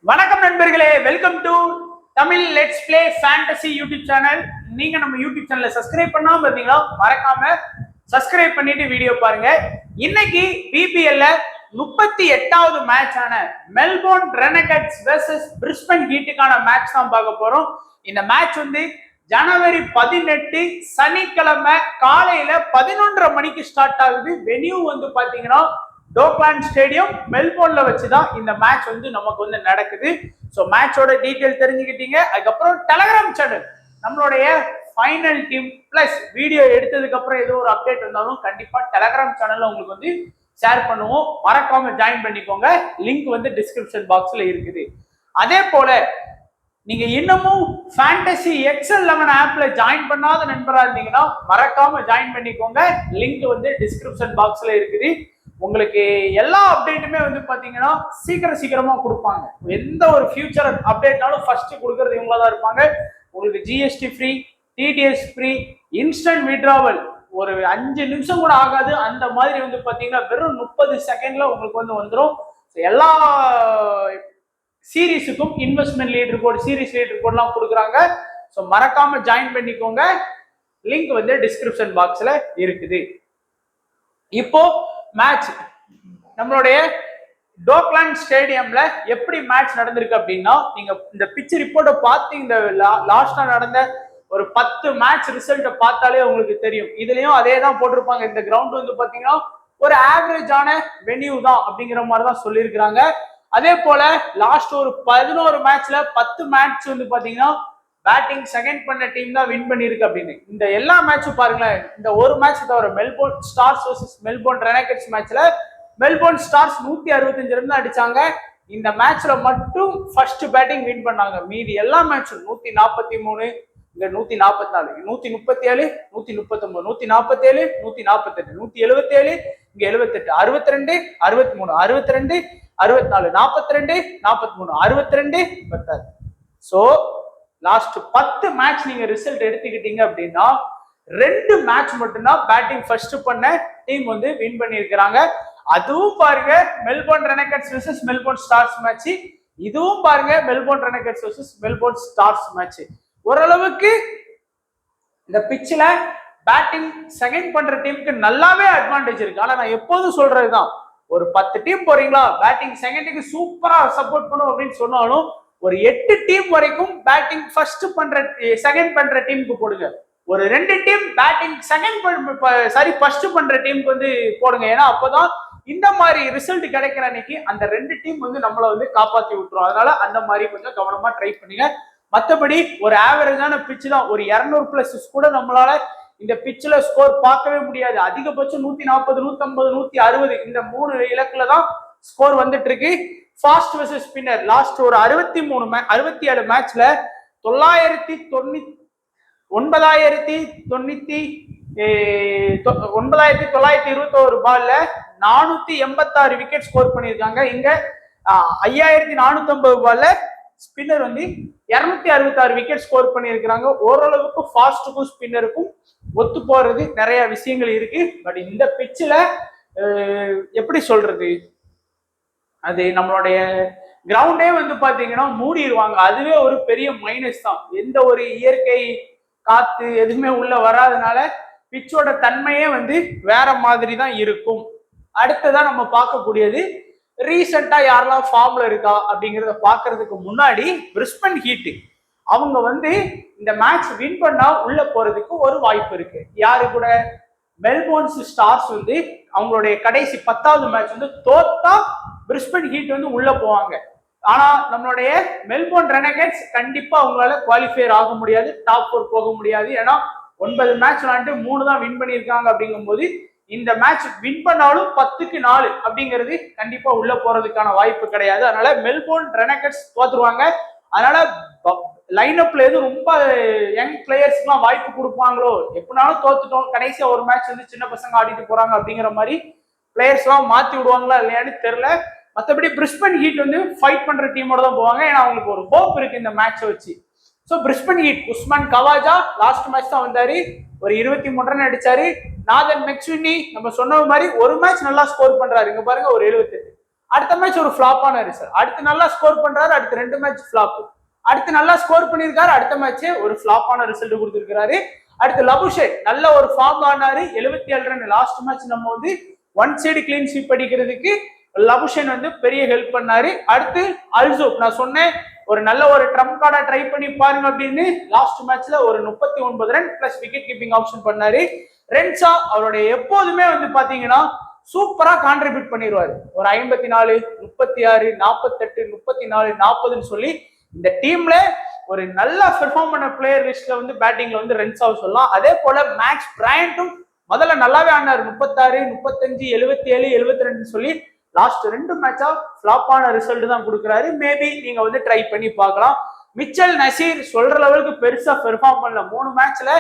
வணக்கம் நண்பர்களே, welcome to Tamil let's play fantasy YouTube channel. நீங்க நம்ம யூடியூப் சேனலை சப்ஸ்கிரைப் பண்ணாம இருந்தீங்களா, மறக்காம சப்ஸ்கிரைப் பண்ணிட்டு வீடியோ பாருங்க. இன்னைக்கு பிபிஎல்ல 38வது மேட்ச் ஆன Melbourne Renegades versus Brisbane ஹீட்டுக்கான match தான் பார்க்க போறோம். இந்த மேட்ச் வந்து ஜனவரி 18 சனிக்கிழமை காலையில 11:30 மணிக்கு ஸ்டார்ட் ஆகுது. வென்யூ வந்து பாத்தீங்கன்னா டோக்லாண்ட் ஸ்டேடியம் மெல்போர்ன்ல வச்சுதான் இந்த மேட்ச் வந்து நமக்கு வந்து நடக்குது. ஸோ மேட்சோட டீட்டெயில் தெரிஞ்சுக்கிட்டீங்க. அதுக்கப்புறம் டெலகிராம் சேனல் நம்மளுடைய ஃபைனல் டீம் பிளஸ் வீடியோ எடுத்ததுக்கு அப்புறம் ஏதோ ஒரு அப்டேட் வந்தாலும் கண்டிப்பா டெலகிராம் சேனல்ல உங்களுக்கு வந்து ஷேர் பண்ணுவோம். மறக்காம ஜாயின் பண்ணிக்கோங்க. லிங்க் வந்து டிஸ்கிரிப்ஷன் பாக்ஸ்ல இருக்குது. அதே போல நீங்க இன்னமும் ஃபேண்டசி எக்ஸ்11 ஆப்ல ஜாயின் பண்ணாத நண்பரா இருந்தீங்கன்னா மறக்காம ஜாயின் பண்ணிக்கோங்க. லிங்க் வந்து டிஸ்கிரிப்ஷன் பாக்ஸ்ல இருக்குது. உங்களுக்கு எல்லா அப்டேட்டுமே வந்து பாத்தீங்கன்னா சீக்கிரமா கொடுப்பாங்க. எந்த ஒரு ஃபியூச்சர் அப்டேட்னாலும் ஃபர்ஸ்ட் கொடுக்கறது இவங்களா தான் இருப்பாங்க. உங்களுக்கு GST free, TDS free, instant withdrawal ஒரு 5 நிமிஷம் கூட ஆகாது. அந்த மாதிரி வந்து பாத்தீங்கன்னா வெறும் 30 செகண்ட்ல உங்களுக்கு வந்து வந்துடும். எல்லா சீரீஸுக்கும் investment lead report, series lead ரிப்போர்ட்லாம் கொடுக்குறாங்க. ஸோ மறக்காம ஜாயின் பண்ணிக்கோங்க. லிங்க் வந்து டிஸ்கிரிப்ஷன் பாக்ஸ்ல இருக்குது. இப்போ மேட்ச் நம்மளுடைய டோக்லாண்ட் ஸ்டேடியம்ல எப்படி மேட்ச் நடந்திருக்கு அப்படின்னா, நீங்க இந்த பிட்ச் ரிப்போர்ட்டை பார்த்து இந்த லாஸ்டா நடந்த ஒரு 10 மேட்ச் ரிசல்ட்டை பார்த்தாலே உங்களுக்கு தெரியும். இதுலயும் அதே தான் போட்டிருப்பாங்க. இந்த கிரவுண்ட் வந்து பாத்தீங்கன்னா ஒரு ஆவரேஜான வென்யூ தான் அப்படிங்கிற மாதிரி தான் சொல்லியிருக்கிறாங்க. அதே போல லாஸ்ட் ஒரு 11 மேட்ச்ல 10 மேட்ச் வந்து பாத்தீங்கன்னா பேட்டிங் செகண்ட் பண்ண டீம் தான் வின் பண்ணிருக்கு அப்படின்னு. இந்த எல்லா மேட்சும் பாருங்களேன், இந்த ஒரு மேட்ச் தவிர மெல்போர்ன் ஸ்டார்ஸ் வர்சஸ் மெல்போர்ன் ரெனகட்ஸ் மேட்ச்ல மெல்போர்ன் ஸ்டார்ஸ் 165 ரன் அடிச்சாங்க. இந்த மேட்ச்ல மட்டும் ஃபர்ஸ்ட் பேட்டிங் வின் பண்ணாங்க. மீதி எல்லா மேட்சும் 143, இங்க 144, 137, 139, 147, 148, 177, இங்க 78, 62, 63, 62, 64, 42, 43, 62, 56. ஸோ லாஸ்ட் 10 மேட்ச் நீங்க ரிசல்ட் எடுத்துக்கிட்டீங்க அப்படின்னா 2 மேட்ச் மட்டும்தான் பேட்டிங் ஃபர்ஸ்ட் பண்ண டீம் வந்து வின் பண்ணியிருக்கிறாங்க. அதுவும் பாருங்க Melbourne Renegades versus Melbourne Stars match. இதுவும் பாருங்க Melbourne Renegades versus Melbourne Stars match. ஓரளவுக்கு இந்த பிட்ச்ல பேட்டிங் செகண்ட் பண்ற டீமுக்கு நல்லாவே அட்வான்டேஜ் இருக்கு. ஆனா நான் எப்போதும் சொல்றதுதான், ஒரு 10 டீம் போறீங்களா பேட்டிங் செகண்டுக்கு சூப்பரா சப்போர்ட் பண்ணும் அப்படின்னு சொன்னாலும் ஒரு 8 டீம் வரைக்கும் பேட்டிங் ஃபர்ஸ்ட் பண்ற செகண்ட் பண்ற டீமுக்கு போடுங்க. ஒரு 2 டீம் பேட்டிங் ஃபர்ஸ்ட் பண்ற டீமுக்கு வந்து போடுங்க. ஏன்னா அப்பதான் இந்த மாதிரி ரிசல்ட் கிடைக்கிற அன்னைக்கு அந்த 2 டீம் வந்து நம்மள வந்து காப்பாத்தி விட்டுரும். அதனால அந்த மாதிரி கொஞ்சம் கவனமா ட்ரை பண்ணுங்க. மற்றபடி ஒரு ஆவரேஜான பிட்ச் தான். ஒரு 200+ கூட நம்மளால இந்த பிட்ச்ல ஸ்கோர் பார்க்கவே முடியாது. அதிகபட்சம் 140, 150, 160 இந்த 3 இலக்குல தான் ஸ்கோர் வந்துட்டு இருக்கு. ஃபாஸ்ட் வெர்சஸ் ஸ்பின்னர் லாஸ்ட் ஒரு 67 மேட்ச்ல 9,921 பால்ல 486 விக்கெட் ஸ்கோர் பண்ணியிருக்காங்க. இங்க 5,450 பால்ல ஸ்பின்னர் வந்து 266 விக்கெட் ஸ்கோர் பண்ணியிருக்கிறாங்க. ஓரளவுக்கு ஃபாஸ்ட்டுக்கும் ஸ்பின்னருக்கும் ஒத்து போறது நிறைய விஷயங்கள் இருக்கு. பட் இந்த பிட்ச்ல எப்படி சொல்றது, அது நம்மளுடைய கிரவுண்டே வந்து பாத்தீங்கன்னா மூடிடுவாங்க. அதுவே ஒரு பெரிய மைனஸ் தான். எந்த ஒரு இயற்கை காத்து எதுவுமே உள்ள வராதனால பிட்சோட தன்மையே வந்து வேற மாதிரி தான் இருக்கும். அடுத்ததான் நம்ம பார்க்கக்கூடியது ரீசெண்டா யாரெல்லாம் ஃபார்ம்ல இருக்கா அப்படிங்கிறத பாக்குறதுக்கு முன்னாடி பிரிஸ்பன் ஹீட் அவங்க வந்து இந்த மேட்ச் வின் பண்ணா உள்ள போறதுக்கு ஒரு வாய்ப்பு இருக்கு. யாரு கூட? மெல்போர்ன் ஸ்டார்ஸ் வந்து அவங்களுடைய கடைசி 10வது மேட்ச் வந்து தோத்தா பிரிஸ்பன் ஹீட் வந்து உள்ள போவாங்க. ஆனா நம்மளுடைய மெல்போர்ன் ரெனகட்ஸ் கண்டிப்பா அவங்களால குவாலிஃபையர் ஆக முடியாது, டாப் 4 போக முடியாது. ஏன்னா 9 மேட்ச் விளையாண்டு 3 தான் வின் பண்ணியிருக்காங்க. அப்படிங்கும் போது இந்த மேட்ச் வின் பண்ணாலும் 10க்கு 4 அப்படிங்கிறது கண்டிப்பா உள்ள போறதுக்கான வாய்ப்பு கிடையாது. அதனால மெல்போர்ன் ரெனகட்ஸ் தோத்துருவாங்க. அதனால லைன் அப்ல எதுவும் ரொம்ப யங் பிளேயர்ஸ்க்குலாம் வாய்ப்பு கொடுப்பாங்களோ, எப்படினாலும் தோத்துட்டோம் கடைசியா ஒரு மேட்ச் வந்து சின்ன பசங்க ஆடிட்டு போறாங்க அப்படிங்கிற மாதிரி பிளேயர்ஸ் எல்லாம் மாத்தி விடுவாங்களா இல்லையான்னு தெரியல. மற்றபடி பிரிஸ்பன் ஹீட் வந்து ஃபைட் பண்ற டீமோட தான் போவாங்க. ஏன்னா அவங்களுக்கு ஒரு ஹோப் இருக்கு இந்த மேட்சை வச்சு. So Brisbane heat Usman Khawaja last match தான் வந்தாரு, ஒரு 23 ரன் அடிச்சாரு. நாதன் மெக்ஸ்வின்னி நம்ம சொன்ன மாதிரி ஒரு மேட்ச் நல்லா ஸ்கோர் பண்றாரு. இங்க பாருங்க ஒரு 78. அடுத்த மேட்ச் ஒரு ஃபிளாப்பான ரிசல்ட். அடுத்து நல்லா ஸ்கோர் பண்றாரு, அடுத்து 2 மேட்ச் ஃபிளாப். அடுத்து நல்லா ஸ்கோர் பண்ணியிருக்காரு, அடுத்த மேட்ச் ஒரு ஃபிளாப்பான ரிசல்ட் கொடுத்திருக்காரு. அடுத்து லபுஷேக் நல்ல ஒரு ஃபார்ம் ஆனாரு, 77 ரன். லாஸ்ட் மேட்ச் நம்ம வந்து 1 சைடு கிளீன் ஸ்வீப் அடிக்கிறதுக்கு லபுஷேன் வந்து பெரிய ஹெல்ப் பண்ணாரு. அடுத்து அல்சூப் நான் சொன்னேன் ஒரு நல்ல ஒரு ட்ரம்ப் கார்டா ட்ரை பண்ணி பாருங்க அப்படின்னு. லாஸ்ட் மேட்ச்ல ஒரு 39 run plus wicket keeping option பண்ணாரு. ரென்சா அவருடைய எப்போதுமே வந்து பாத்தீங்கன்னா சூப்பரா கான்ட்ரிபியூட் பண்ணிடுவாரு. ஒரு 54, 36, 48, 34, 40ன்னு சொல்லி இந்த டீம்ல ஒரு நல்ல பெர்ஃபார்ம் பண்ண பிளேயர் லிஸ்ட்ல வந்து பேட்டிங்ல வந்து ரென்சாவை சொல்லலாம். அதே போல மேக்ஸ் பிரையன்ட்டும் முதல்ல நல்லாவே ஆனாரு, 36, 35, 77, 72 சொல்லி லாஸ்ட் 2 மேட்சா ஃபிளாப்பான ரிசல்ட் தான் கொடுக்குறாரு. மேபி நீங்க வந்து ட்ரை பண்ணி பார்க்கலாம். மிச்சல் நசீர் சொல்ற லெவலுக்கு பெருசா பெர்ஃபார்ம் பண்ணல. 3 மேட்ச்ல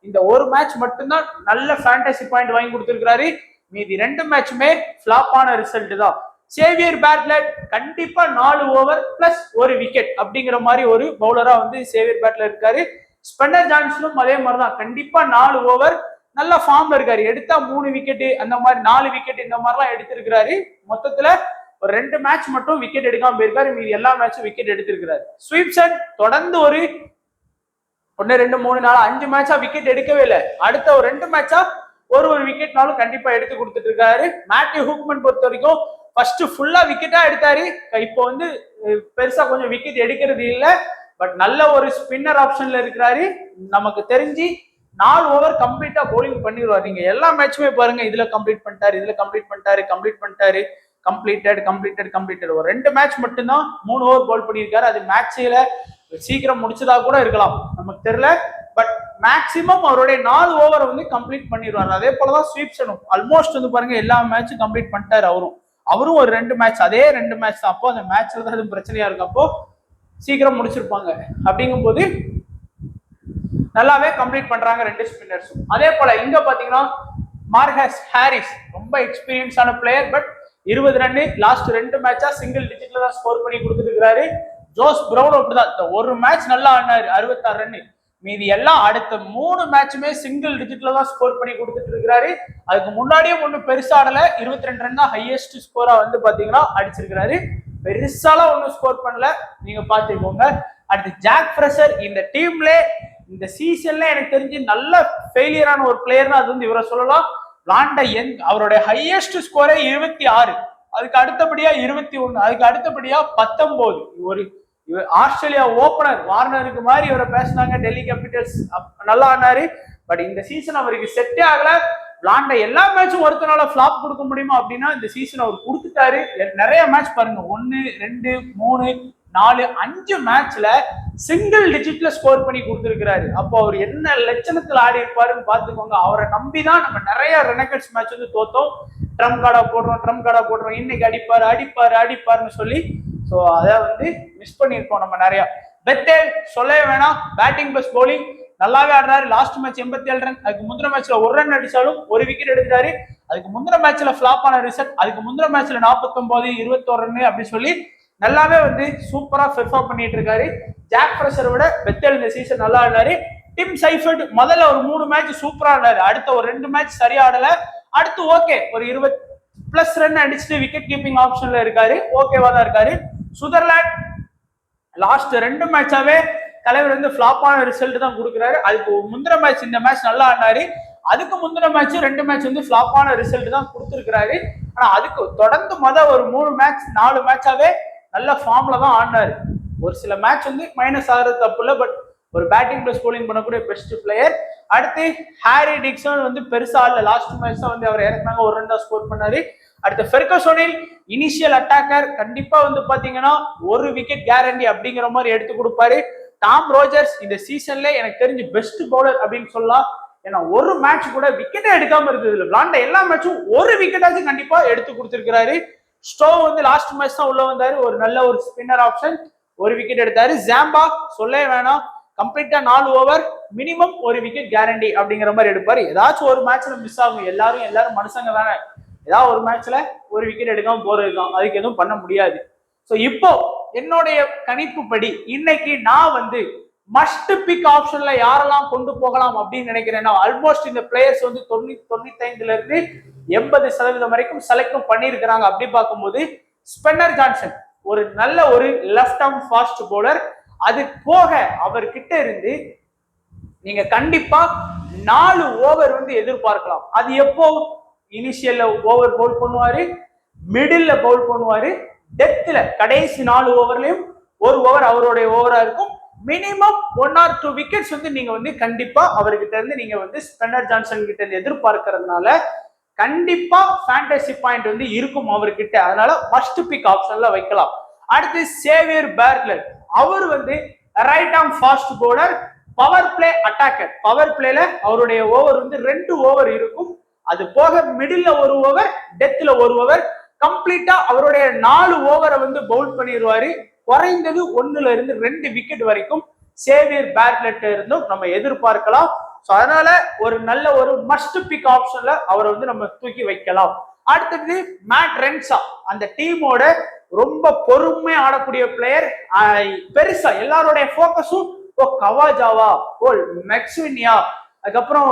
இந்த ஒரு மேட்ச் மட்டும்தான் நல்ல ஃபேண்டசி பாயிண்ட் வாங்கி கொடுத்திருக்காரு. மீதி 2 மேட்சுமே ஃபிளாப்பான ரிசல்ட் தான். சேவியர் பேட்லெட் கண்டிப்பா 4 ஓவர் பிளஸ் 1 விக்கெட் அப்படிங்கிற மாதிரி ஒரு பவுலரா வந்து சேவியர் பேட்லெட் இருக்காரு. ஸ்பெண்டர் ஜான்சனும் அதே மாதிரிதான், கண்டிப்பா 4 ஓவர் நல்ல ஃபார்ம்ல இருக்காரு. எடுத்தா 3 விக்கெட் அந்த மாதிரி 4 விக்கெட் இந்த மாதிரிலாம் எடுத்திருக்கிறாரு. மொத்தத்துல ஒரு 2 மேட்ச் மட்டும் விக்கெட் எடுக்காம போயிருக்காரு, மீதி எல்லா மேட்சும் விக்கெட் எடுத்திருக்கிறாரு. ஸ்வீப்சன் தொடர்ந்து ஒரு 1, 2, 3, 4, 5 மேட்சா விக்கெட் எடுக்கவே இல்லை. அடுத்த ஒரு 2 மேட்சா ஒரு விக்கெட்னாலும் கண்டிப்பா எடுத்து கொடுத்துட்டு இருக்காரு. மேத்யூ ஹூக்மன் பொறுத்த வரைக்கும் ஃபர்ஸ்ட் ஃபுல்லா விக்கெட்டா எடுத்தாரு. இப்போ வந்து பெருசா கொஞ்சம் விக்கெட் எடுக்கிறது இல்லை, பட் நல்ல ஒரு ஸ்பின்னர் ஆப்ஷன்ல இருக்கிறாரு. நமக்கு தெரிஞ்சு 4 ஓவர் கம்ப்ளீட்டா போலிங் பண்ணிடுவார். நீங்க எல்லா மேட்சுமே பாருங்க, இதுல கம்ப்ளீட் பண்ணிட்டாரு, இதுல கம்ப்ளீட் பண்ணிட்டாரு, கம்ப்ளீட்டட். ஒரு 2 மேட்ச் மட்டும்தான் 3 ஓவர் போல் பண்ணியிருக்காரு. அது மேட்ச்ல சீக்கிரம் முடிச்சதா கூட இருக்கலாம், நமக்கு தெரியல. பட் மேக்சிமம் அவருடைய 4 ஓவரை வந்து கம்ப்ளீட் பண்ணிடுவார். அதே போலதான் ஸ்வீப்சனும் ஆல்மோஸ்ட் வந்து பாருங்க எல்லா மேட்சும் கம்ப்ளீட் பண்ணிட்டாரு. அவரும் ஒரு 2 மேட்ச், அதே 2 மேட்ச் தான். அப்போ அந்த மேட்ச்ல தான் எதுவும் பிரச்சனையா இருக்கு, அப்போ சீக்கிரம் முடிச்சிருப்பாங்க. அப்படிங்கும் போது நல்லாவே கம்ப்ளீட் பண்றாங்க 2 ஸ்பின்னர்ஸும். அதே போல இங்க பாத்தீங்கன்னா மார்கஸ் ஹாரிஸ் ரொம்ப எக்ஸ்பீரியன்ஸான பிளேயர், பட் 20 ரன் லாஸ்ட் 2 மேட்சா சிங்கிள் டிஜிட்ல தான் ஸ்கோர் பண்ணி கொடுத்துட்டு இருக்காரு. ஜோஸ் பிரவுன் அப்படிதான், இந்த ஒரு மேட்ச் நல்லா ஆனாரு 66 ரன், மீதி எல்லாம் அடுத்த 3 மேட்சுமே சிங்கிள் டிஜிட்ல தான் ஸ்கோர் பண்ணி கொடுத்துட்டு இருக்கிறாரு. அதுக்கு முன்னாடியும் ஒன்றும் பெருசா ஆடல, 22 ரன் தான் ஹையஸ்ட் ஸ்கோரா வந்து பாத்தீங்கன்னா அடிச்சிருக்கிறாரு. பெருசாலாம் ஒன்றும் ஸ்கோர் பண்ணல, நீங்க பாத்துக்கோங்க. அடுத்து ஜாக் ஃப்ரெஷர் இந்த டீம்ல இந்த சீசன்ல எனக்கு தெரிஞ்சு நல்ல ஃபெயிலியரான ஒரு பிளேயர்னா அது வந்து இவரை சொல்லலாம். விளாண்ட அவருடைய ஹையஸ்ட் ஸ்கோரே 26, அதுக்கு அடுத்தபடியா 21, அதுக்கு அடுத்தபடியா 19. ஒரு ஆஸ்திரேலியா ஓபனர் வார்னருக்கு மாதிரி இவரை பேசினாங்க. டெல்லி கேபிட்டல்ஸ் நல்லா ஆனாரு, பட் இந்த சீசன் அவருக்கு செட்டே ஆகல. விளாண்ட எல்லா மேட்சும் ஒருத்தனால ஃபிளாப் கொடுக்க முடியுமா அப்படின்னா இந்த சீசன் அவர் கொடுத்துட்டாரு. நிறைய மேட்ச் பாருங்க, 1, 2, 3, 4, 5 மேட்ச்ல சிங்கிள் டிஜிட்ல ஸ்கோர் பண்ணி கொடுத்துருக்கிறாரு. அப்போ அவர் என்ன லட்சணத்துல ஆடி இருப்பாருன்னு பாத்துக்கோங்க. அவரை நம்பிதான் நம்ம நிறைய ரெனகட்ஸ் மேட்ச் வந்து தோத்தோம். ட்ரம் கார்டா போடுறோம், இன்னைக்கு அடிப்பாருன்னு சொல்லி. ஸோ அதை வந்து மிஸ் பண்ணியிருக்கோம் நம்ம நிறைய. பெத்தேல் சொல்லவே வேணாம், பேட்டிங் பிளஸ் போலிங் நல்லாவே ஆடுறாரு. லாஸ்ட் மேட்ச் 87 ரன், அதுக்கு முந்தின மேட்ச்ல 1 ரன் அடிச்சாலும் 1 விக்கெட் எடுத்தாரு. அதுக்கு முந்தின மேட்ச்ல ஃபிளாப் ஆன ரிசல்ட், அதுக்கு முந்தின மேட்ச்ல 49, 21 ரன் அப்படி சொல்லி நல்லாவே வந்து சூப்பரா பெர்ஃபார்ம் பண்ணிட்டு இருக்காரு. ஜாக் ஃப்ரெஷரை விட பெத்தேல் இந்த சீசன் நல்லா ஆடினாரு. டிம் சைஃபர்ட் முதல்ல ஒரு 3 மேட்ச் சூப்பரா ஆடினாரு, அடுத்த ஒரு 2 மேட்ச் சரியா ஆடல. அடுத்து ஓகே ஒரு 20+ ரன் அடிச்சுட்டு விக்கெட் கீப்பிங் ஆப்ஷன்ல இருக்காரு, ஓகேவா தான் இருக்காரு. சுதர்லாண்ட் லாஸ்ட் 2 மேட்சாவே தலைவர் வந்து ஃபிளாப்பான ரிசல்ட் தான் கொடுக்குறாரு. அதுக்கு முந்தின மேட்ச் இந்த மேட்ச் நல்லா ஆடினாரு, அதுக்கு முந்தின மேட்ச் 2 மேட்ச் வந்து ஃபிளாப்பான ரிசல்ட் தான் கொடுத்துருக்காரு. ஆனா அதுக்கு தொடர்ந்து ஒரு 3 மேட்ச் 4 மேட்சாவே நல்ல ஃபார்ம்ல தான் ஆடினாரு. ஒரு சில மேட்ச் வந்து மைனஸ் ஆகிறது தப்பு இல்லை, பட் ஒரு பேட்டிங் பிளஸ் போலிங் பண்ணக்கூடிய பெஸ்ட் பிளேயர். அடுத்து ஹாரி டிக்சன் வந்து பெருசா ஆடல, லாஸ்ட் மேட்ச் தான் வந்து அவர் இறக்குனாங்க, 1 ரன் தான் ஸ்கோர் பண்ணாரு. அடுத்து ஃபெர்கசோனில் இனிஷியல் அட்டாக்கர், கண்டிப்பா வந்து பாத்தீங்கன்னா 1 விக்கெட் கேரண்டி அப்படிங்கிற மாதிரி எடுத்து கொடுப்பாரு. டாம் ரோஜர்ஸ் இந்த சீசன்ல எனக்கு தெரிஞ்சு பெஸ்ட் பவுலர் அப்படின்னு சொல்லலாம். ஏன்னா ஒரு மேட்ச் கூட விக்கெட்டே எடுக்காம இருக்குது, விளாண்ட எல்லா மேட்சும் 1 விக்கெட்டாச்சும் கண்டிப்பா எடுத்து கொடுத்திருக்கிறாரு. ஸ்டோ வந்து லாஸ்ட் மேட்ச் தான் உள்ள வந்தாரு, ஒரு நல்ல ஒரு ஸ்பின்னர் ஆப்ஷன், 1 விக்கெட் எடுத்தாரு. ஜாம்பா சொல்லவே வேணாம், கம்ப்ளீட்டா 4 ஓவர் மினிமம் 1 விக்கெட் கேரண்டி அப்படிங்கிற மாதிரி எடுப்பாரு. ஏதாச்சும் ஒரு மேட்ச்ல மிஸ் ஆகும், எல்லாரும் மனுஷங்க தானே, ஏதாவது ஒரு மேட்ச்ல 1 விக்கெட் எடுக்காம போறதுதான், அதுக்கு எதுவும் பண்ண முடியாது. ஸோ இப்போ என்னுடைய கணிப்பு படி இன்னைக்கு நான் வந்து மஸ்ட் பிக் ஆப்ஷன்ல யாரெல்லாம் கொண்டு போகலாம் அப்படின்னு நினைக்கிறேன்னா, ஆல்மோஸ்ட் இந்த பிளேயர்ஸ் வந்து 95% இருந்து 80% வரைக்கும் செலக்டும் பண்ணியிருக்கிறாங்க. அப்படி பார்க்கும்போது ஸ்பென்னர் ஜான்சன் ஒரு நல்ல ஒரு லெஃப்ட் ஆர்ம் ஃபாஸ்ட் பவுலர். அது போக அவர்கிட்ட இருந்து நீங்க கண்டிப்பா 4 ஓவர் வந்து எதிர்பார்க்கலாம். அது எப்போ? இனிஷியல்ல ஓவர் பவுல் பண்ணுவாரு, மிடில்ல பவுல் பண்ணுவாரு, டெத்ல கடைசி 4 ஓவர்லயும் ஒரு ஓவர் அவருடைய ஓவரா இருக்கும். மினிமம் 1 or 2 விக்கெட்ஸ் வந்து நீங்க வந்து கண்டிப்பா அவர்கிட்ட இருந்து நீங்க வந்து ஸ்பென்னர் ஜான்சன் கிட்ட இருந்து எதிர்பார்க்கறதுனால கண்டிப்பா ஃபேண்டசி பாயிண்ட் வந்து இருக்கும் அவர்கிட்ட. அதனால ஃபர்ஸ்ட் பிக் ஆப்ஷன்ல வைக்கலாம். அடுத்து சேவியர் பார்ட்லெட், அவர் வந்து right arm fast bowler, power play attacker. Power பிளேல அவருடைய ஓவர் வந்து 2 ஓவர் இருக்கும். அது போக மிடில்ல ஒரு ஓவர், டெத்ல ஒரு ஓவர், கம்ப்ளீட்டா அவருடைய 4 ஓவரை வந்து பவுல் பண்ணிடுவாரு. குறைந்தது 1ல இருந்து 2 விக்கெட் வரைக்கும் சேவியர் பார்ட்லெட் இருந்தும் நம்ம எதிர்பார்க்கலாம். சோ அதனால ஒரு நல்ல ஒரு மஸ்ட் பிக் ஆப்ஷன்ல அவரை வந்து நம்ம தூக்கி வைக்கலாம். அடுத்தது மேட் ரென்சா, அந்த டீமோட ரொம்ப பொறுமை ஆடக்கூடிய பிளேயர். பெருசா எல்லாருடைய போக்கஸும் ஓ கவாஜாவா, ஓ மெக்ஸ்வினியா, அதுக்கப்புறம்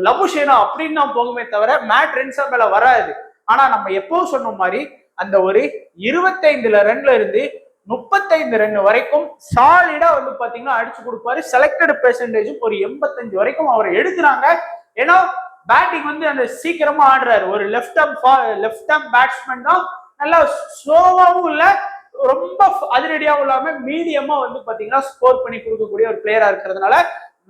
லபுஷேனா அப்படின்னு தான் போகுமே தவிர மேட் ரென்சா மேல வராது. ஆனா நம்ம எப்பவும் சொன்ன மாதிரி அந்த ஒரு 25 ரன்ல இருந்து 35 ரன் வரைக்கும் சாலிடா வந்து பாத்தீங்கன்னா அடிச்சு கொடுப்பாரு. செலக்டட் பெர்சன்டேஜும் ஒரு 85 வரைக்கும் அவர் எடுக்கிறாங்க. ஏன்னா பேட்டிங் வந்து அந்த சீக்கிரமா ஆடுறாரு. ஒரு லெஃப்ட் ஆர்ம் பேட்ஸ்மேன் தான், நல்லா ஸ்லோவாவும் இல்ல ரொம்ப அதிரடியாவும் இல்லாம மீடியமா வந்து பாத்தீங்கன்னா ஸ்கோர் பண்ணி கொடுக்கக்கூடிய ஒரு பிளேயரா இருக்கிறதுனால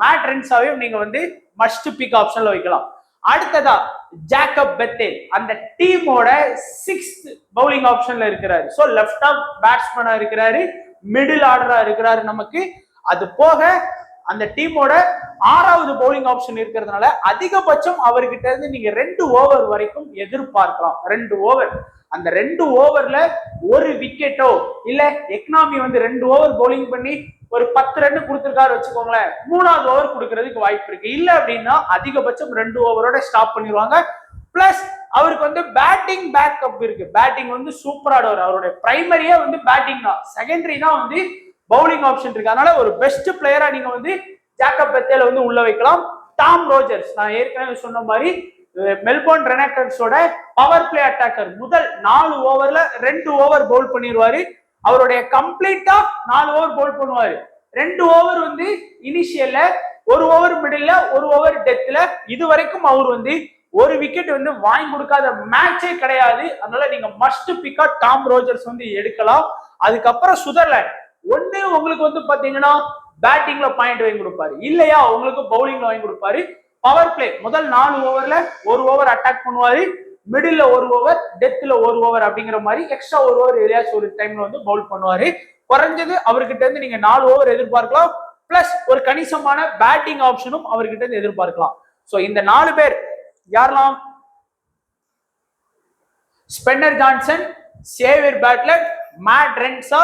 மேட் ரென்சாவையும் நீங்க வந்து மஸ்ட் பிக் ஆப்ஷன்ல வைக்கலாம். அடுத்ததா ஜேக்கப் பெத்தேல், அந்த டீமோட 6th பவுலிங் ஆப்ஷன்ல இருக்கிறாரு. சோ லெஃப்ட் ஆர்ம் பேட்ஸ்மேனா இருக்கிறாரு, மிடில் ஆர்டரா இருக்கிறாரு நமக்கு. அது போக அந்த டீமோட 6வது பவுலிங் ஆப்ஷன் இருக்கிறதுனால அதிகபட்சம் அவர்கிட்ட இருந்து நீங்க 2 ஓவர் வரைக்கும் எதிர்பார்க்கலாம். 2 ஓவர், அந்த 2 ஓவர்ல ஒரு விக்கெட்டோ இல்ல எக்கனாமி வந்து 2 ஓவர் பவுலிங் பண்ணி ஒரு 10 ரன் கொடுத்திருக்காரு வச்சுக்கோங்களேன், 3வது ஓவர் கொடுக்கறதுக்கு வாய்ப்பு இருக்கு. இல்ல அப்படின்னா அதிகபட்சம் 2 ஓவரோட ஸ்டாப் பண்ணிடுவாங்க. பிளஸ் அவருக்கு வந்து பேட்டிங் பேக்கப் இருக்கு. பேட்டிங் வந்து சூப்பர் ஆடுவார். அவருடைய பிரைமரியா வந்து பேட்டிங் தான், செகண்டரி தான் வந்து பவுலிங் ஆப்ஷன் இருக்கு. அதனால ஒரு பெஸ்ட் பிளேயரா நீங்க வந்து ஜேக்கப் பெத்தேல வந்து உள்ள வைக்கலாம். டாம் ரோஜர்ஸ், நான் ஏற்கனவே சொன்ன மாதிரி மெல்போர்ன் ரெனக்கர்ஸோட பவர் பிளே அட்டாக்கர். முதல் 4 ஓவர்ல 2 ஓவர் பவுல் பண்ணிடுவாரு. அவருடைய கம்ப்ளீட்டா 4 ஓவர் பவுல் பண்ணுவாரு. 2 ஓவர் வந்து இனிஷியல்ல, 1 ஓவர் மிடில்ல, 1 ஓவர் டெத்ல. இது வரைக்கும் அவர் வந்து ஒரு விக்கெட் வந்து வாங்கி கொடுக்காத மேட்சே கிடையாது. அதனால நீங்க மஸ்ட் பிக்கா டாம் ரோஜர்ஸ் வந்து எடுக்கலாம். அதுக்கப்புறம் சுதர்லாண்ட், ஒண்ணு உங்களுக்கு வந்து பாத்தீங்கன்னா பேட்டிங்ல பாயிண்ட் வாங்கி கொடுப்பாரு, இல்லையா உங்களுக்கு பவுலிங்ல வாங்கி கொடுப்பாரு. பவர் பிளே முதல் 4 ஓவர்ல 1 ஓவர் அட்டாக் பண்ணுவாரு, மிடில்ல 1 ஓவர், டெத்ல 1 ஓவர் அப்படிங்கிற மாதிரி எக்ஸ்ட்ரா 1 ஓவர் ஏரியாஸ் ஒரு டைம்ல வந்து பவுல் பண்ணுவாரு. குறைஞ்சது அவர்கிட்ட இருந்து நீங்க 4 ஓவர் எதிர்பார்க்கலாம். பிளஸ் ஒரு கணிசமான பேட்டிங் ஆப்ஷனும் அவர்கிட்ட இருந்து எதிர்பார்க்கலாம். சோ இந்த 4 பேர் யாரெல்லாம்? Spencer Johnson, Xavier Bartlett, Matt Renshaw,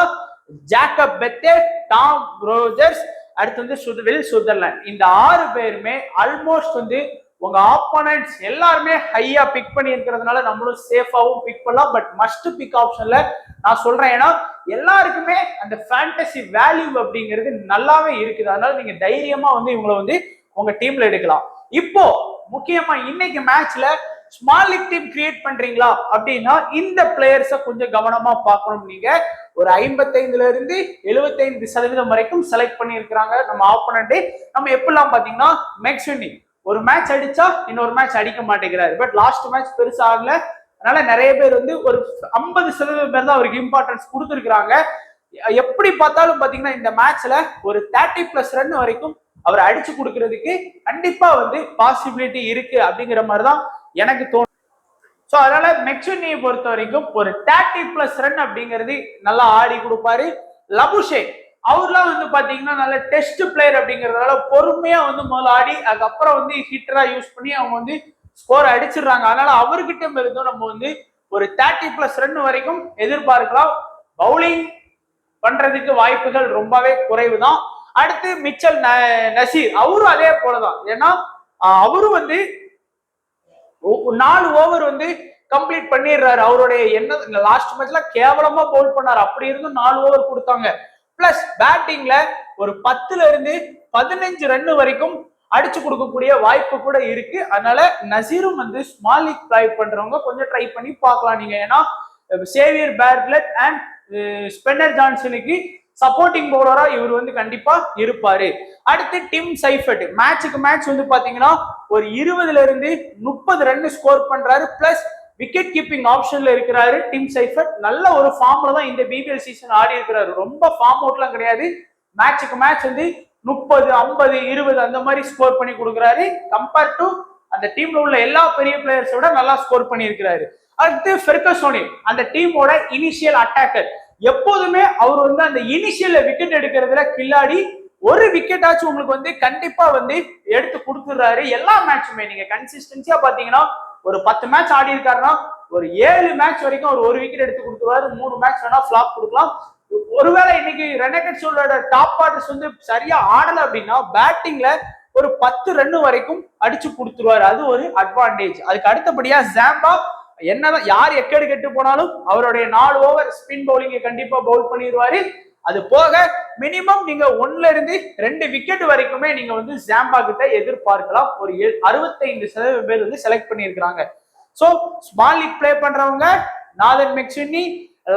Jacob Bethell, Tom Rogers, அடுத்து வந்து வில் சுதர்லாண்ட். இந்த 6 பேருமே ஆல்மோஸ்ட் வந்து உங்க ஆப்போனன்ட்ஸ் எல்லாருமே ஹையா பிக் பண்ணி இருக்கிறதுனால நம்மளும் சேஃபாவும் பிக் பண்ணலாம். பட் மஸ்ட் பிக் ஆப்ஷன்ல நான் சொல்றேன், ஏன்னா எல்லாருக்குமே அந்த ஃபேண்டசி வேல்யூ அப்படிங்கிறது நல்லாவே இருக்குது. அதனால நீங்க தைரியமா வந்து இவங்களை வந்து உங்க டீம்ல எடுக்கலாம். இப்போ முக்கியமா இன்னைக்கு மேட்ச்ல ஸ்மால் லீக் டீம் கிரியேட் பண்றீங்களா அப்படின்னா இந்த பிளேயர்ஸை கொஞ்சம் கவனமா பார்க்கணும். நீங்க ஒரு 55ல இருந்து 75% வரைக்கும் செலக்ட் பண்ணி இருக்கிறாங்க நம்ம ஆப்போனன்ட். நம்ம எப்படிலாம் பாத்தீங்கன்னா மெக்ஸ்வினி ஒரு மேட்ச் அடிச்சா இன்னொரு மேட்ச் அடிக்க மாட்டேங்கிறாரு. பட் லாஸ்ட் மேட்ச் பெருசா ஆகல. அதனால நிறைய பேர் வந்து ஒரு 50% பேர் தான் அவருக்கு இம்பார்ட்டன்ஸ் கொடுத்துருக்காங்க. எப்படி பார்த்தாலும் பாத்தீங்கன்னா இந்த மேட்ச்ல ஒரு 30+ ரன் வரைக்கும் அவர் அடிச்சு கொடுக்கறதுக்கு கண்டிப்பா வந்து பாசிபிலிட்டி இருக்கு அப்படிங்கிற மாதிரிதான் எனக்கு தோணும். சோ அதனால மெக்ஸ்வினியை பொறுத்த வரைக்கும் ஒரு 30+ ரன் அப்படிங்கிறது நல்லா ஆடி கொடுப்பாரு. லபுஷே அவர்லாம் வந்து பாத்தீங்கன்னா நல்ல டெஸ்ட் பிளேயர் அப்படிங்கறதுனால பொறுமையா வந்து முதல்ல ஆடி அதுக்கப்புறம் வந்து ஹிட்டரா யூஸ் பண்ணி அவங்க வந்து ஸ்கோர் அடிச்சிடுறாங்க. அதனால அவர்கிட்ட இருந்தும் நம்ம வந்து ஒரு 30+ ரன் வரைக்கும் எதிர்பார்க்கலாம். பவுலிங் பண்றதுக்கு வாய்ப்புகள் ரொம்பவே குறைவு தான். அடுத்து மிச்சல் நசீர், அவரும் அதே போலதான். ஏன்னா அவரும் வந்து 4 ஓவர் வந்து கம்ப்ளீட் பண்ணிடுறாரு. அவருடைய என்ன லாஸ்ட் மேட்ச்ல கேவலமா பவுல் பண்ணாரு, அப்படி இருந்தும் 4 ஓவர் கொடுத்தாங்க. பிளஸ் பேட்டிங்ல ஒரு 10ல இருந்து 15 ரன் வரைக்கும் அடிச்சு கொடுக்கக்கூடிய வாய்ப்பு கூட இருக்கு. அதனால நசீரும் வந்து ஸ்மால் லீக் ட்ரை பண்றவங்க கொஞ்சம் ட்ரை பண்ணி பார்க்கலாம் நீங்க. ஏன்னா சேவியர் பேர்லெட் அண்ட் ஸ்பென்னர் ஜான்சனுக்கு சப்போர்ட்டிங் பவுலரா இவர் வந்து கண்டிப்பா இருப்பாரு. அடுத்து டிம் சைஃபர்ட் மேட்சுக்கு மேட்ச் வந்து பாத்தீங்கன்னா ஒரு 20ல இருந்து 30 ரன் ஸ்கோர் பண்றாரு. பிளஸ் விக்கெட் கீப்பிங் ஆப்ஷன்ல இருக்கிறாரு டிம் சைஃபர்ட். நல்ல ஒரு ஃபார்ம்ல தான் இந்த பிபிஎல் சீசன் ஆடி இருக்கிறாரு. ரொம்ப ஃபார்ம் அவுட்லாம் கிடையாது. மேட்சுக்கு மேட்ச் வந்து 30, 50, 20 அந்த மாதிரி ஸ்கோர் பண்ணி கொடுக்குறாரு. கம்பேர் டு அந்த டீம்ல உள்ள எல்லா பெரிய பிளேயர்ஸோட நல்லா ஸ்கோர் பண்ணி இருக்கிறாரு. அடுத்து ஃபெர்கசோனி அந்த டீமோட இனிஷியல் அட்டாக்கர். எப்போதுமே அவர் வந்து அந்த இனிஷியல் விக்கெட் எடுக்கிறதுல கில்லாடி. ஒரு விக்கெட் ஆச்சும் உங்களுக்கு வந்து கண்டிப்பா வந்து எடுத்து கொடுத்துடுறாரு. எல்லா மேட்சுமே நீங்க கன்சிஸ்டன்சியா பாத்தீங்கன்னா ஒரு 10 மேட்ச் ஆடி இருக்காருன்னா ஒரு 7 மேட்ச் வரைக்கும் ஒரு விக்கெட் எடுத்து கொடுத்துருவாரு. 3 மேட்ச் வேணா ஃபிளாப் கொடுக்கலாம். ஒருவேளை இன்னைக்கு ரெனகட்ஸோட டாப் ஆர்டர்ஸ் வந்து சரியா ஆடல அப்படின்னா பேட்டிங்ல ஒரு 10 ரன் வரைக்கும் அடிச்சு கொடுத்துருவாரு. அது ஒரு அட்வான்டேஜ். அதுக்கு அடுத்தபடியா ஜாம்பா என்னதான் யார் எக்கேடு கெட்டு போனாலும் அவருடைய 4 ஓவர் ஸ்பின் பவுலிங்கை கண்டிப்பா பவுல் பண்ணிடுவாரு. அது போக மினிமம் நீங்க 1ல இருந்து 2 விக்கெட் வரைக்குமே நீங்க வந்து ஜாம்பா கிட்ட எதிர்பார்க்கலாம். ஒரு 65% பேர் வந்து செலக்ட் பண்ணியிருக்கிறாங்க. ஸோ ஸ்மால் லீக் பிளே பண்றவங்க Nathan McSweeney,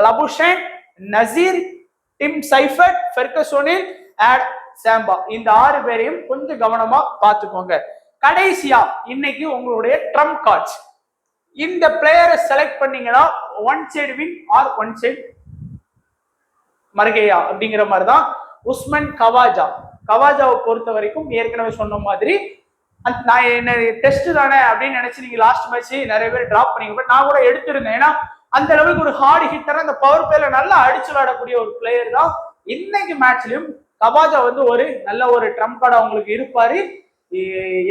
Labuschagne, Nasir, Tim Seifert, ஃபெர்கசோனில், அண்ட் ஜாம்பா இந்த 6 பேரையும் கொஞ்சம் கவனமா பார்த்துக்கோங்க. கடைசியா இன்னைக்கு உங்களுடைய ட்ரம்ப் கார்ட்ஸ். இந்த பிளேயரை செலக்ட் பண்ணீங்கன்னா one side win or one side மர்கையா அப்படிங்கிற மாதிரிதான். உஸ்மன் கவாஜாவை பொறுத்த வரைக்கும் ஏற்கனவே சொன்ன மாதிரி நான் என்ன டெஸ்ட் தானே அப்படின்னு நினைச்சு நீங்க லாஸ்ட் மேட்ச் நிறைய பேர் டிராப் பண்ணீங்க. பட் நான் கூட எடுத்திருந்தேன். ஏன்னா அந்த அளவுக்கு ஒரு ஹார்ட் ஹிட்டர் அந்த பவர் பிளேல நல்லா அடிச்சு விளையாடக்கூடிய ஒரு பிளேயர் தான். இன்னைக்கு மேட்ச்லயும் கவாஜா வந்து ஒரு நல்ல ஒரு ட்ரம்ப் கார்டு அவங்களுக்கு இருப்பாரு.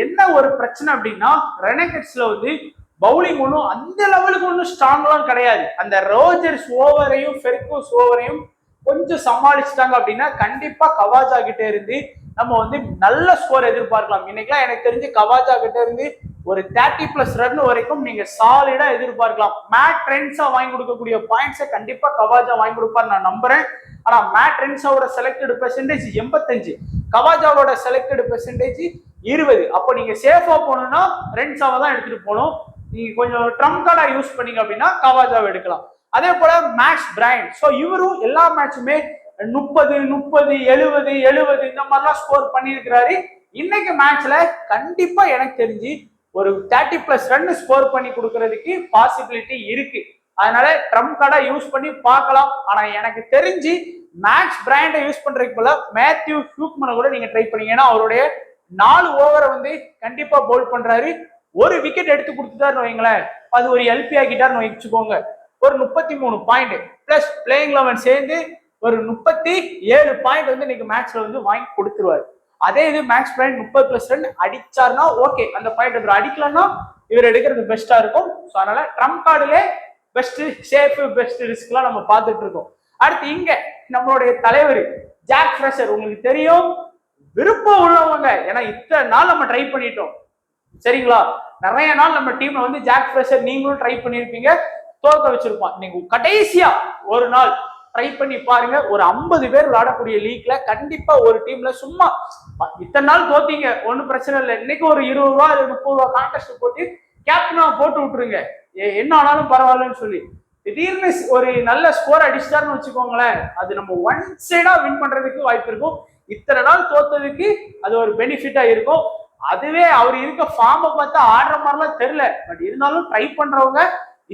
என்ன ஒரு பிரச்சனை அப்படின்னா ரெனகட்ஸ்ல வந்து பவுலிங் ஒன்றும் அந்த லெவலுக்கு ஒன்றும் ஸ்ட்ராங்லாம் கிடையாது. அந்த ரோஜர்ஸ் ஓவரையும் ஃபெர்கூஸ் ஓவரையும் கொஞ்சம் சமாளிச்சுட்டாங்க அப்படின்னா கண்டிப்பா கவாஜா கிட்ட இருந்து நம்ம வந்து நல்ல ஸ்கோர் எதிர்பார்க்கலாம். இன்னைக்கெல்லாம் எனக்கு தெரிஞ்சு கவாஜா கிட்ட இருந்து ஒரு 30+ ரன் வரைக்கும் நீங்க சாலிடா எதிர்பார்க்கலாம். மேட் ரென்ஸா வாங்கி கொடுக்கக்கூடிய பாயிண்ட்ஸை கண்டிப்பா கவாஜா வாங்கி கொடுப்பாரு நான் நம்புறேன். ஆனா மேட் ரென்ஸாவோட செலக்டட் பெர்சன்டேஜ் 85, கவாஜாவோட செலக்டட் பெர்சன்டேஜ் 20. அப்போ நீங்க சேஃபா போகணும்னா ரென்ஸாவை தான் எடுத்துட்டு போகணும். நீங்க கொஞ்சம் ட்ரம்ப் கார்டா யூஸ் பண்ணீங்க அப்படின்னா கவாஜாவை எடுக்கலாம். அதே போல மேக்ஸ் பிரையன். ஸோ இவரும் எல்லா மேட்சுமே 30, 70 இந்த மாதிரிலாம் ஸ்கோர் பண்ணியிருக்கிறாரு. இன்னைக்கு மேட்ச்ல கண்டிப்பா எனக்கு தெரிஞ்சு ஒரு 30+ ரன் ஸ்கோர் பண்ணி கொடுக்கறதுக்கு பாசிபிலிட்டி இருக்கு. அதனால ட்ரம்ப் கார்டா யூஸ் பண்ணி பார்க்கலாம். ஆனா எனக்கு தெரிஞ்சு மேக்ஸ் பிரையனை யூஸ் பண்றதுக்கு போல மேத்யூ ஹியூக்மனை கூட நீங்க ட்ரை பண்ணீங்க. ஏன்னா அவருடைய 4 ஓவரை வந்து கண்டிப்பா பவுல் பண்றாரு. ஒரு விக்கெட் எடுத்து கொடுத்துட்டாருன்னு வைங்களேன், அது ஒரு எல்பி ஆகிட்டாருன்னு வச்சுக்கோங்க. ஒரு 33 பாயிண்ட் பிளஸ் பிளேயிங் 11 சேர்ந்து ஒரு 37 பாயிண்ட் வந்து இன்னைக்கு மேட்ச்ல வந்து வாங்கி கொடுத்துருவாரு. அதே இது மேக்ஸ் பிரையன் 30+ ரன் அடிச்சாருன்னா ஓகே, அந்த பாயிண்ட் இவர் அடிக்கலன்னா இவர் எடுக்கிறது பெஸ்டா இருக்கும். ஸோ அதனால ட்ரம்ப் கார்டுல பெஸ்ட் சேஃப் பெஸ்ட் ரிஸ்க்லாம் நம்ம பார்த்துட்டு இருக்கோம். அடுத்து இங்க நம்மளுடைய தலைவர் ஜாக் ஃப்ரெஷர். உங்களுக்கு தெரியும் விருப்பம் உள்ளவங்க, ஏன்னா இத்தனை நாள் நம்ம ட்ரை பண்ணிட்டோம் சரிங்களா. நிறைய நாள் நம்ம டீம்ல வந்து ஜாக் ஃப்ரெஷர் நீங்களும் ட்ரை பண்ணிருப்பீங்க, தோக்க வச்சிருப்பான். நீங்க கடைசியா ஒரு நாள் ட்ரை பண்ணி பாருங்க. ஒரு 50 பேர் விளையாடக்கூடிய லீக்ல கண்டிப்பா ஒரு டீம்ல சும்மா இத்தனை நாள் தோத்தீங்க ஒன்னும் பிரச்சனை இல்லை, இன்னைக்கு ஒரு 20 ரூபா 30 ரூபா கான்டெஸ்ட் போட்டு கேப்டனா போட்டு விட்டுருங்க, என்ன ஆனாலும் பரவாயில்லன்னு சொல்லி திடீர்னு ஒரு நல்ல ஸ்கோர் அடிச்சிட்டாருன்னு வச்சுக்கோங்களேன், அது நம்ம ஒன் சைடா வின் பண்றதுக்கு வாய்ப்பு இருக்கும். இத்தனை நாள் தோத்ததுக்கு அது ஒரு பெனிஃபிட்டா இருக்கும். அதுவே அவர் இருக்க ஃபார்மை பார்த்தா ஆடுற மாதிரிலாம் தெரியல. பட் இருந்தாலும் ட்ரை பண்றவங்க,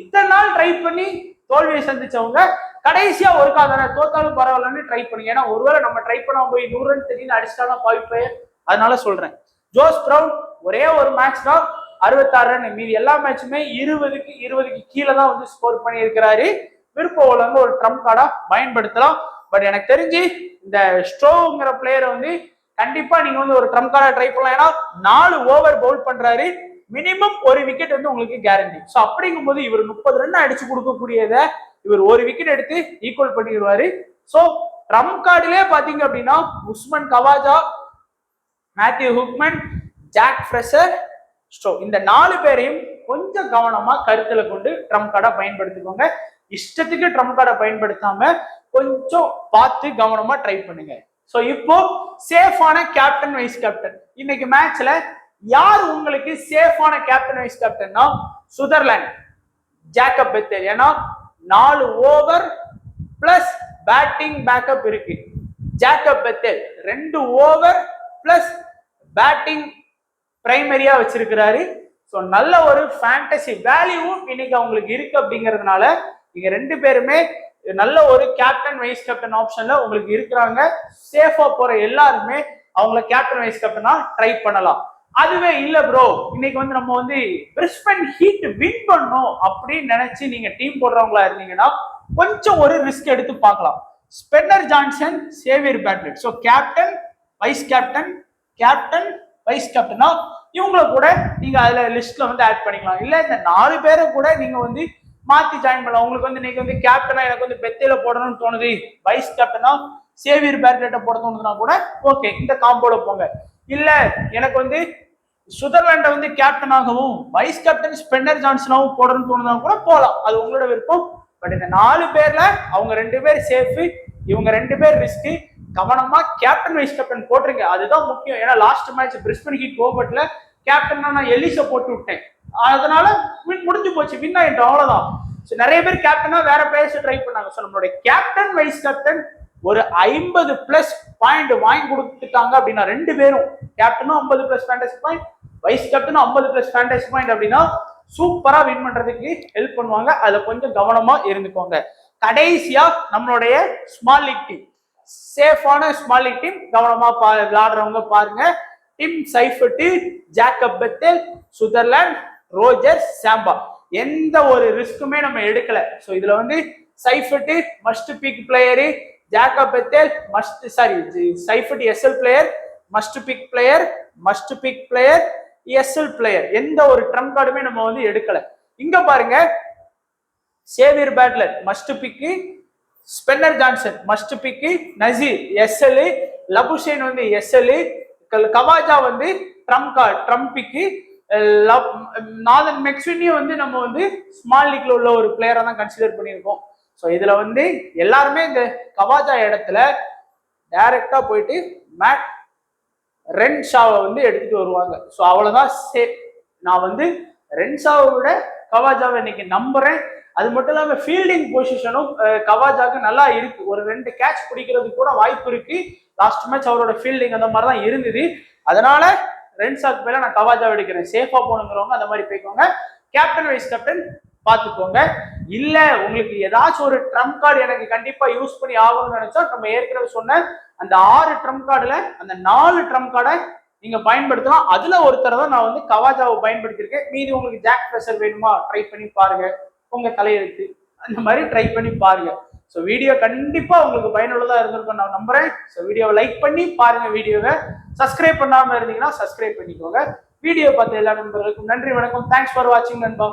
இத்தனை நாள் ட்ரை பண்ணி தோல்வியை சந்திச்சவங்க கடைசியா ஒரு காதனை தோத்தாலும் பரவாயில்லன்னு ட்ரை பண்ணுங்க. ஏன்னா ஒருவேளை நம்ம ட்ரை பண்ண போய் 100 ரன் திடீர்னு அடிச்சிட்டாலும் பாய்ப்பேன். அதனால சொல்றேன். ஜோஸ் பிரவுன் ஒரே ஒரு மேட்ச் தான் 66 ரன், மீதி எல்லா மேட்சுமே 20க்கு கீழே தான் வந்து ஸ்கோர் பண்ணி இருக்கிறாரு. விருப்பம் உள்ளவங்க ஒரு ட்ரம்ப் கார்டா பயன்படுத்தலாம். பட் எனக்கு தெரிஞ்சு இந்த ஸ்ட்ரோங்கிற பிளேயரை வந்து கண்டிப்பா நீங்க வந்து ஒரு ட்ரம்ப் கார்டா ட்ரை பண்ணலாம். ஏன்னா 4 ஓவர் பவுல் பண்றாரு, மினிமம் ஒரு விக்கெட் வந்து உங்களுக்கு கேரண்டி. ஸோ அப்படிங்கும் போது இவர் 30 ரன் அடிச்சு கொடுக்கக்கூடியதை இவர் ஒரு விக்கெட் எடுத்து ஈக்குவல் பண்ணிடுவாரு. ஸோ ட்ரம்ப் கார்டுலேயே பாத்தீங்க அப்படின்னா Usman Khawaja, Matthew Kuhnemann, Jack Fraser, ஸ்ட்ரோ இந்த 4 பேரையும் கொஞ்சம் கவனமா கருத்துல கொண்டு ட்ரம்ப் கார்டா பயன்படுத்திக்கோங்க. இஷ்டத்துக்கு ட்ரம்ப் கார்டை பயன்படுத்தாம கொஞ்சம் பார்த்து கவனமா ட்ரை பண்ணுங்க. ஸோ இப்போ சேஃபான கேப்டன் வைஸ் கேப்டன் இன்னைக்கு மேட்ச்ல யார் உங்களுக்கு சேஃபான கேப்டன் வைஸ் கேப்டன்னா சுதர்லாந்து, ஜேக்கப் பெத்தேல். ஏன்னா 4 ஓவர் பிளஸ் பேட்டிங் பேக்கப் இருக்கு. Jacob Bethell 2 over plus batting பிரைமரியா வச்சிருக்கிறாரு. ஸோ நல்ல ஒரு ஃபேண்டசி வேல்யூவும் இன்னைக்கு அவங்களுக்கு இருக்கு. அப்படிங்கிறதுனால நீங்க 2 பேருமே நல்ல ஒரு கேப்டன் வைஸ் கேப்டன் ஆப்ஷன்ல உங்களுக்கு இருக்கிறாங்க. சேஃபா போற எல்லாருமே அவங்கள கேப்டன் வைஸ் கேப்டனா ட்ரை பண்ணலாம். அதுவே இல்ல ப்ரோ, இன்னைக்கு வந்து நம்ம வந்து பிரிஸ்பன் ஹீட் வின் பண்ணணும் அப்படின்னு நினைச்சு நீங்க டீம் போடுறவங்களா இருந்தீங்கன்னா கொஞ்சம் ஒரு ரிஸ்க் எடுத்து பார்க்கலாம். Spencer Johnson, Xavier Bartlett, so captain vice captain, captain vice கேப்டனா இவங்களை கூட நீங்க அதுல லிஸ்ட்ல வந்து ஆட் பண்ணிக்கலாம். இல்ல இந்த 4 பேரை கூட நீங்க வந்து மாத்தி ஜாயின் பண்ணலாம். உங்களுக்கு வந்து இன்னைக்கு வந்து கேப்டனா எனக்கு வந்து பெத்தேல போடணும்னு தோணுது, வைஸ் கேப்டனா சேவியர் பேட்லெட்டை போட தோணுதுன்னா கூட ஓகே இந்த காம்போல போங்க. இல்ல எனக்கு வந்து சுதர்லாண்டை வந்து கேப்டனாகவும் வைஸ் கேப்டன் ஸ்பென்னர் ஜான்சனாகவும் போடணும்னு தோணுதுன்னா கூட போகலாம், அது உங்களோட விருப்பம். பட் இந்த 4 பேர்ல அவங்க 2 பேர் சேஃப், இவங்க 2 பேர் ரிஸ்க். கவனமா கேப்டன் வைஸ் கேப்டன் போட்டுருங்க, அதுதான் முக்கியம். ஏன்னா லாஸ்ட் மேட்ச் பிரிஸ்பன் ஹீட் கோபட்ல கேப்டனா நான் எலிச போட்டு விட்டேன், அதனால முடிஞ்சு போச்சு, வின் ஆயிட்டோம், அவ்வளவுதான். நிறைய பேர் கேப்டனா வேற பிளேயர்ஸ் ட்ரை பண்ணாங்க. ஸோ நம்மளுடைய கேப்டன் வைஸ் கேப்டன் ஒரு 50+ பாயிண்ட் வாங்கி கொடுத்துட்டாங்க அப்படின்னா 2 பேரும் கேப்டனும் 50+ ஃபேண்டசி பாயிண்ட், வைஸ் கேப்டனும் 50+ ஃபேண்டசி பாயிண்ட் அப்படின்னா சூப்பரா வின் பண்றதுக்கு ஹெல்ப் பண்ணுவாங்க. அதுல கொஞ்சம் கவனமா இருந்துக்கோங்க. கடைசியா நம்மளுடைய ஸ்மால் லீக் டீம், சேஃபான ஸ்மால் லீக் டீம், கவனமா விளையாடுறவங்க பாருங்க. Tim Seifert, Jacob Bethell, Sutherland, Roger, Zampa, எந்த ஒரு ரிஸ்க்குமே நம்ம எடுக்கல. ஸோ இதுல வந்து Seifert must pick player, Jacob Bethell Seifert SL player, must pick player, must pick player, SL player, எந்த ஒரு ட்ரம்ப் கார்டுமே நம்ம வந்து எடுக்கல. இங்க பாருங்க, சேவியர் பேட்லர் மஸ்ட் பிக்கு, ஸ்பென்னர் ஜான்சன் மஸ்ட் பிக்கு, நசீர் எஸ்எல், லபுஷேன் வந்து எஸ்எல், கவாஜா வந்து ட்ரம்ப் பிக்கு, நாதன் மெக்ஸ்வினியும் வந்து நம்ம வந்து ஸ்மால் லீக்ல உள்ள ஒரு பிளேயரா தான் கன்சிடர் பண்ணியிருக்கோம். ஸோ இதுல வந்து எல்லாருமே இந்த கவாஜா இடத்துல டைரக்டா போயிட்டு மேட் ரென்ஷாவை வந்து எடுத்துட்டு வருவாங்க. ஸோ அவ்வளவுதான் சேஃப். நான் வந்து ரென்ஷாவை விட கவாஜாவை இன்னைக்கு நம்புறேன். அது மட்டும் இல்லாம ஃபீல்டிங் பொசிஷனும் கவாஜாக்கு நல்லா இருக்கு, ஒரு 2 கேட்ச் பிடிக்கிறதுக்கு கூட வாய்ப்பு இருக்கு. லாஸ்ட் மேட்ச் அவரோட ஃபீல்டிங் அந்த மாதிரி தான் இருந்தது. அதனால ரென்ஷாக்கு மேல நான் கவாஜா எடுக்கிறேன். சேஃபா போகணுங்கிறவங்க அந்த மாதிரி போய்க்கோங்க. கேப்டன் வைஸ் கேப்டன் பார்த்துக்கோங்க. இல்ல உங்களுக்கு ஏதாச்சும் ஒரு ட்ரம்ப் கார்டு எனக்கு கண்டிப்பா யூஸ் பண்ணி ஆகணும்னு நினைச்சா நம்ம ஏற்கனவே சொன்ன அந்த 6 ட்ரம்ப் கார்டுல அந்த 4 ட்ரம்ப் கார்டை நீங்க பயன்படுத்தலாம். அதுல ஒருத்தர் தான் நான் வந்து கவாஜாவை பயன்படுத்தியிருக்கேன். மீதி உங்களுக்கு ஜாக் பிரஷர் வேணுமா ட்ரை பண்ணி பாருங்க, உங்க தலையெழுத்து அந்த மாதிரி ட்ரை பண்ணி பாருங்க. ஸோ வீடியோ கண்டிப்பா உங்களுக்கு பயனுள்ளதா இருந்திருக்கும் நான் நம்புறேன். ஸோ வீடியோவை லைக் பண்ணி பாருங்க, வீடியோவை சப்ஸ்கிரைப் பண்ணாம இருந்தீங்கன்னா சப்ஸ்கிரைப் பண்ணிக்கோங்க. வீடியோ பார்த்த எல்லா நண்பர்களுக்கும் நன்றி, வணக்கம். தேங்க்ஸ் ஃபார் வாட்சிங் நண்பா.